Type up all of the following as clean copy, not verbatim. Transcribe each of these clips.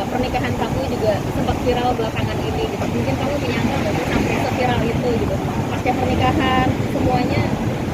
pernikahan kamu juga sempat viral belakangan ini gitu. Mungkin kamu menyangka nggak sih sampai seviral itu gitu. Pasca pernikahan semuanya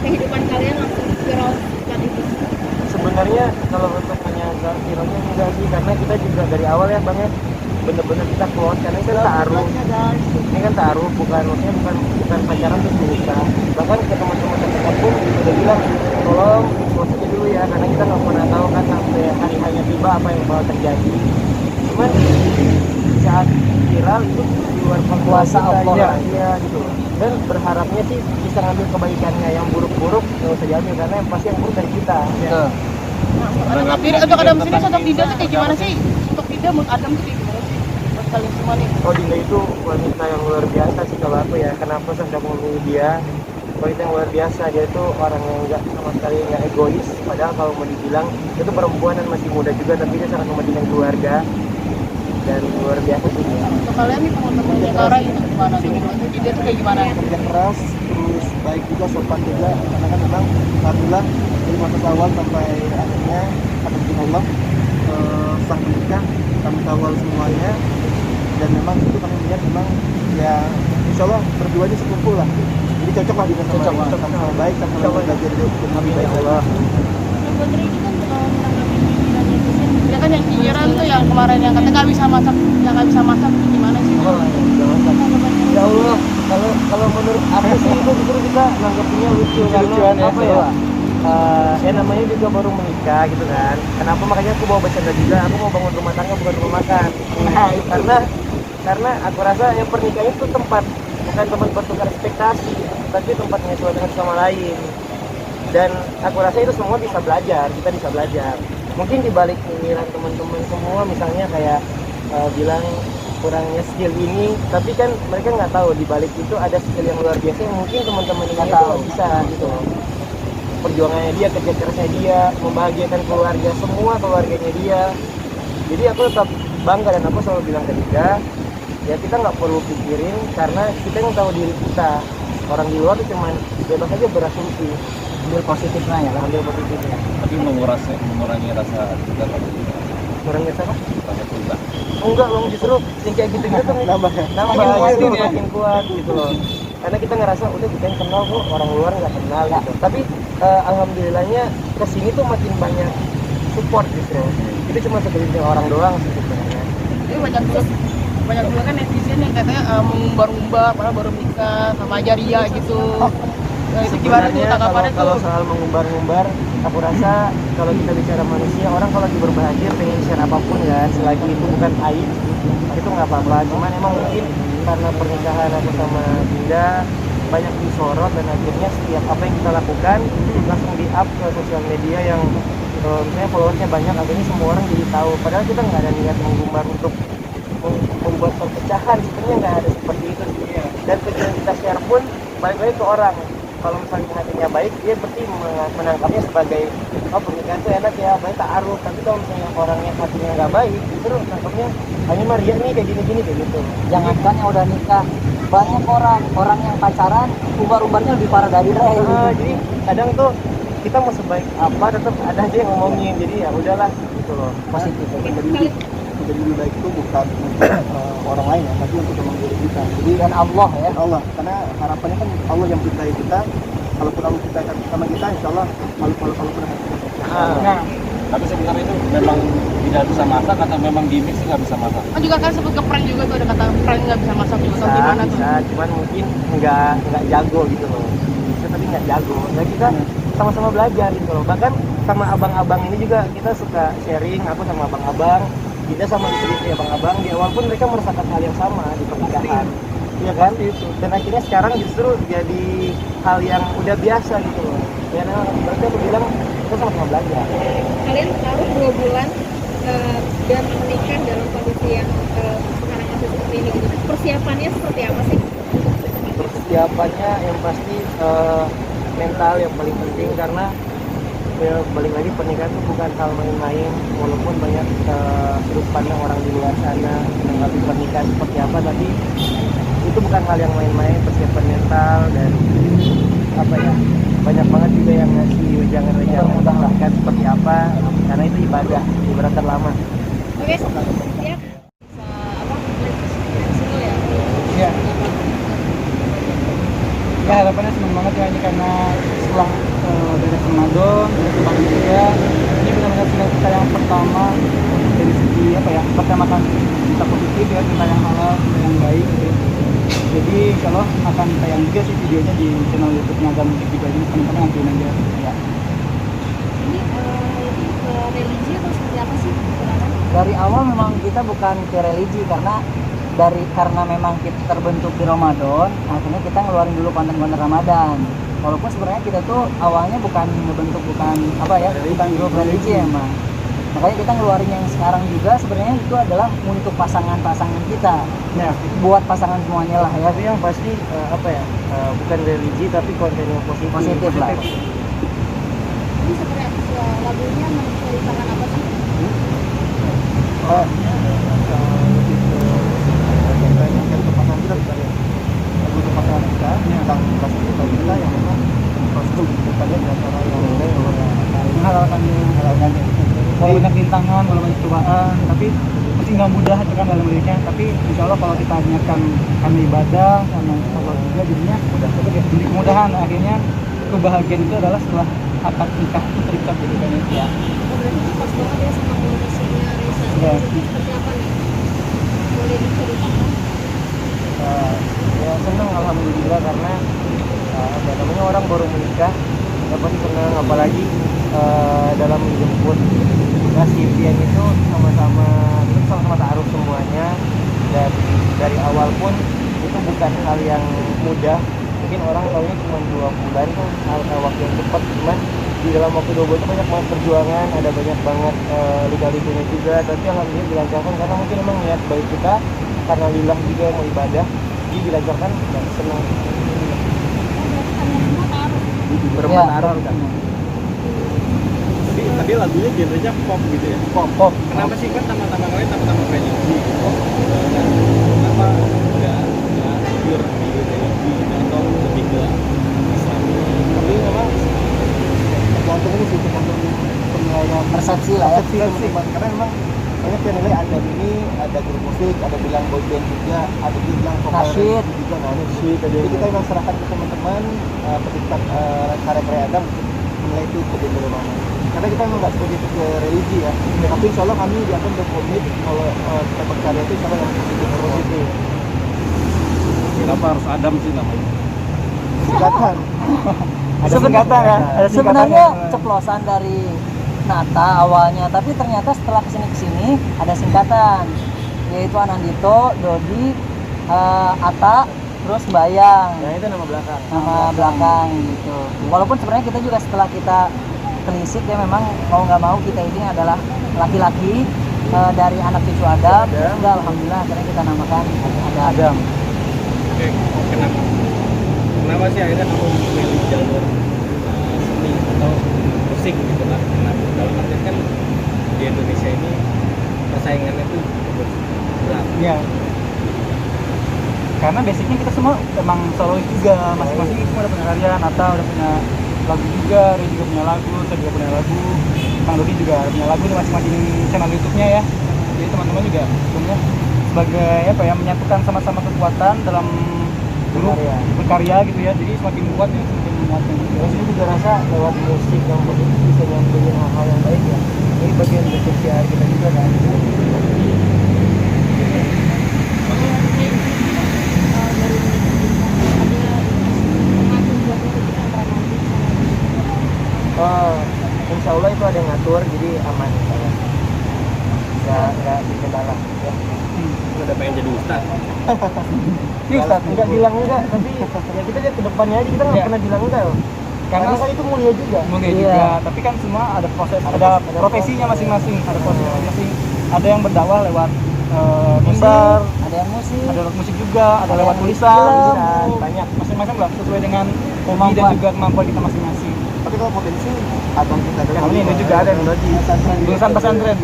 kehidupan kalian langsung viral saat itu. Sebenarnya kalau untuk menyangka viralnya enggak sih, karena kita juga dari awal ya Bang ya bener-bener kita close, karena ini kan taruh, ini kan taruh, bukan maksudnya bukan pacaran terus menikah. Bahkan ke teman-teman terdekat pun udah bilang tolong close aja dulu ya, karena kita nggak pernah tahu kan sampai hari hanya tiba apa yang bakal terjadi. Cuman saat viral itu di luar Kuasa Allah. ya gitu. Dan berharapnya sih bisa ngambil kebaikannya, yang buruk-buruk nggak usah diambil, karena yang pasti yang buruk dari kita. Betul. Untuk Adam sendiri sosok Dinda tuh kayak gimana sih? Untuk Dinda menurut Adam tuh kayak gimana sih? Buat kalian semua nih. Oh, Dinda itu wanita yang luar biasa sih kalau aku ya. Kenapa saya sudah memilih dia? Wanita yang luar biasa, dia itu orang yang nggak sama sekali nggak egois. Padahal kalau mau dibilang itu perempuan dan masih muda juga, tapi dia sangat mementingkan keluarga dan luar biasa sih dia. Untuk kalian nih teman-temannya Kara itu gimana sih? Untuk Dinda tuh kayak gimana? Kerja keras, terus baik juga, sopan juga, karena kan memang alhamdulillah dari masa awal sampai akhirnya atas Allah sah menikah, kami kawal semuanya, dan memang itu kami melihat memang ya insya Allah berduanya sekumpul lah, jadi cocok lah kita sama baik, sama belajar lebih baik Allah. Putri ini kan menanggapi pikiran netizen. Ya kan yang pikiran tuh yang kemarin yang kata nggak bisa masak, yang nggak bisa masak itu gimana sih? Ya Allah, kalau menurut aku sih itu justru kita nanggepinnya lucu, Lucu-lucuan karena ya, apa ya? Ya namanya juga baru menikah gitu kan. Kenapa makanya aku bawa bercanda juga, aku mau bangun rumah tangga bukan rumah makan. Nah, karena aku rasa yang pernikahan itu tempat, bukan tempat bertukar ekspektasi, tapi tempat menyesuaikan sama lain. Dan aku rasa itu semua bisa belajar, kita bisa belajar. Mungkin dibalik pemikiran teman-teman semua, misalnya kayak bilang kurangnya skill ini, tapi kan mereka nggak tahu dibalik itu ada skill yang luar biasa yang mungkin teman-teman ini itu nggak bisa gitu. Perjuangannya dia, kerja kerasnya dia, membahagiakan keluarga, semua keluarganya dia. Jadi aku tetap bangga, dan aku selalu bilang ke dia, ya kita nggak perlu pikirin, karena kita yang tahu diri kita. Orang di luar itu cuma bebas aja berasumsi. Ambil positifnya ya lah. Ambil positifnya. Tapi mengurangi rasa juga kalau Kurang biasa apa? rasa juga. Enggak loh, justru yang kayak gitu-gitu tuh Nambah nambah kuatin gitu, ya. makin kuat gitu loh. Karena kita ngerasa udah kita yang kenal kok, orang luar nggak kenal gitu. Tapi alhamdulillahnya kesini tuh makin banyak support justru. Itu cuma segelintir orang doang sih sebenarnya. Jadi banyak juga kan netizen yang katanya mengumbar-umbar padahal baru nikah sama aja Ria gitu. Nah, itu gimana tuh Sebenarnya tanggapannya kalau tuh? soal mengumbar-ngumbar, aku rasa kalau kita bicara manusia, orang kalau lagi berbahagia pengen share apapun kan, selagi itu bukan aib, itu nggak apa-apa. Cuman emang mungkin karena pernikahan aku sama Dinda banyak disorot, dan akhirnya setiap apa yang kita lakukan langsung di up ke sosial media yang misalnya followersnya banyak, akhirnya semua orang jadi tahu. Padahal kita nggak ada niat mengumbar untuk membuat perpecahan, sebenarnya nggak ada seperti itu. Dan tujuan kita share pun balik lagi ke orang. Kalau misalnya hatinya baik, dia berarti menangkapnya sebagai oh pernikahan itu enak ya, baik ta'aruf. Tapi kalau misalnya orangnya hatinya nggak baik, justru nangkapnya hanya Maria nih kayak gini-gini kayak gitu. Jangankan yang udah nikah, banyak orang yang pacaran umbar-umbarnya lebih parah dari Ray. Jadi kadang tuh kita mau sebaik apa tetap ada aja yang ngomongin, jadi ya udahlah gitu loh. Positif. Jadi lebih baik itu bukan orang lain ya, tapi untuk memang diri kita. Jadi kan Allah ya. Allah, karena harapannya kan Allah yang cintai kita. Kalaupun Allah cintai sama kita, insya Allah kalau Nah, Tapi sebenarnya itu memang tidak bisa masak atau memang gimmick sih nggak bisa masak? Kan juga kan sebut ke prank juga tuh, ada kata prank nggak bisa masak juga. Atau gimana tuh? bisa, cuman mungkin nggak jago gitu loh. Bisa tapi nggak jago. Nah kita sama-sama belajar gitu loh. Bahkan sama abang-abang ini juga kita suka sharing. Aku sama abang-abang, kita sama istri abang-abang. Di awal pun mereka merasakan hal yang sama di pernikahan. Iya kan? Dan akhirnya sekarang justru jadi hal yang udah biasa gitu loh. Ya, nah, berarti aku bilang kita sama-sama belajar. Kalian taruh 2 bulan dan menikah dalam kondisi yang sekarang masih seperti ini gitu. Persiapannya seperti apa sih? Persiapannya yang pasti mental yang paling penting, karena ya balik lagi pernikahan itu bukan hal main-main. Walaupun banyak sudut pandang orang di luar sana menanggapi pernikahan seperti apa, tapi itu bukan hal yang main-main. Persiapan mental dan apa ya, banyak banget juga yang ngasih wejangan-wejangan bahkan seperti apa, karena itu ibadah terlama. Oke, siap. banget ya ini karena setelah beres Ramadan, beres Lebaran juga, ini benar-benar sinyal kita yang pertama dari segi apa ya, pertama kan kita positif ya, kita yang halal, kita yang baik gitu. Jadi insya Allah akan tayang juga sih videonya di channel YouTube-nya Agam Musik juga, jadi teman-teman nantiin aja ya. Ini lebih ke religi atau seperti apa sih? Dari awal memang kita bukan ke religi karena memang kita terbentuk di Ramadan, akhirnya kita ngeluarin dulu konten-konten Ramadan. Walaupun sebenarnya kita tuh awalnya bukan bukan grup religi emang. Makanya kita ngeluarin yang sekarang juga sebenarnya itu adalah untuk pasangan-pasangan kita. Nah, Buat pasangan semuanya lah ya. tapi yang pasti bukan religi tapi konten yang positif. Positif lah. Ini seperti lagunya menceritakan apa sih? Untuk pasangan kita sebenarnya untuk pasangan kita tentang pasangan kita yang memang Rasul bukannya di antara yang menghalalkan walau banyak rintangan, walau banyak cobaan, tapi mesti nggak mudah itu kan dalam liriknya. Tapi insya Allah kalau kita niatkan karena ibadah, karena Allah juga jadinya mudah. Jadi kemudahan akhirnya kebahagiaan itu adalah setelah akad nikah itu terikat gitu kan ya. Oh, berarti itu pas banget ya sama kondisinya Reza. Iya. Seperti apa nih? Boleh diceritakan? Ya senang alhamdulillah karena namanya orang baru menikah ya pasti senang, apalagi dalam menjemput kasih impian itu sama-sama taruh semuanya, dan dari awal pun itu bukan hal yang mudah. Mungkin orang taunya cuma 2 bulan tuh waktu yang cepat, cuman di dalam waktu 2 bulan itu banyak banget perjuangan, ada banyak banget lika-likunya juga, tapi alhamdulillah dilancarkan karena mungkin emang niat baik kita, karena lillah juga mau ibadah, jadi dilancarkan dan senang. Berempat taruh kan. Tadi lagunya genrenya pop gitu ya. Pop. Kenapa sih kan nama-nama lain nama-nama religi? Kenapa nggak pure di religi atau lebih ke Islam? tapi memang tergantung ini sih, tergantung penilaian Persepsi lah ya. persepsi teman-teman, karena memang banyak yang nilai ada ini, ada grup musik, ada bilang boy band juga, ada bilang vokal Nasyid juga, nasyid. Jadi kita memang serahkan ke teman-teman pencipta karya-karya Adam untuk menilai itu ke bagaimana. Karena kita memang nggak seperti itu ke religi ya, tapi insya Allah kami di akan berkomit kalau kita berkarya itu insya Allah yang positif. Kenapa harus Adam sih namanya? Singkatan. Ada singkatan ya? Ada Sebenarnya singkatannya. ceplosan dari Nata awalnya, tapi ternyata setelah kesini ada singkatan, yaitu Anandito, Dodi, Ata, terus Bayang, Nah itu nama belakang. nama belakang gitu. Walaupun sebenarnya kita juga setelah kita telisik ya, memang mau nggak mau kita ini adalah laki-laki dari anak cucu Adam. Udah alhamdulillah akhirnya kita namakan Adam. Oke, kenapa sih akhirnya kamu memilih jalur seni atau musik gitu kan? Kenapa? Dalam arti kan di Indonesia ini persaingannya tuh cukup berat. Iya. Karena basicnya kita semua emang solois juga, masing-masing semua udah punya karya. Nata udah punya lagu juga, Ray juga punya lagu, saya juga punya lagu, Bang Dodi juga punya lagu di masing-masing channel YouTube-nya ya. Jadi teman-teman juga sebenarnya sebagai apa ya, menyatukan sama-sama kekuatan dalam grup berkarya gitu ya. Jadi semakin kuat ya, semakin menguatkan gitu. Terus ini juga rasa lewat musik yang positif bisa nyampein hal-hal yang baik ya. Ini bagian dari sosial kita juga kan. Insya Allah itu ada yang ngatur, jadi aman ya. Nggak kendala ya. Udah pengen jadi ustaz. Enggak bilang enggak, tapi ya kita lihat ke depannya aja, kita nggak Iya. pernah bilang enggak loh. Karena kan itu mulia juga. Mulia Iya. juga, tapi kan semua ada proses, ada profesinya masing-masing, ada proses masing-masing. Ada yang berdakwah lewat mimbar, Ada yang musik, ada lewat musik juga, ada Ada lewat yang tulisan, film. banyak masing-masing lah sesuai dengan hobi dan Kemampuan. juga kemampuan kita masing-masing. Tapi kalau potensi Adam kita Yang ini juga ada yang Dodi lulusan pesantren.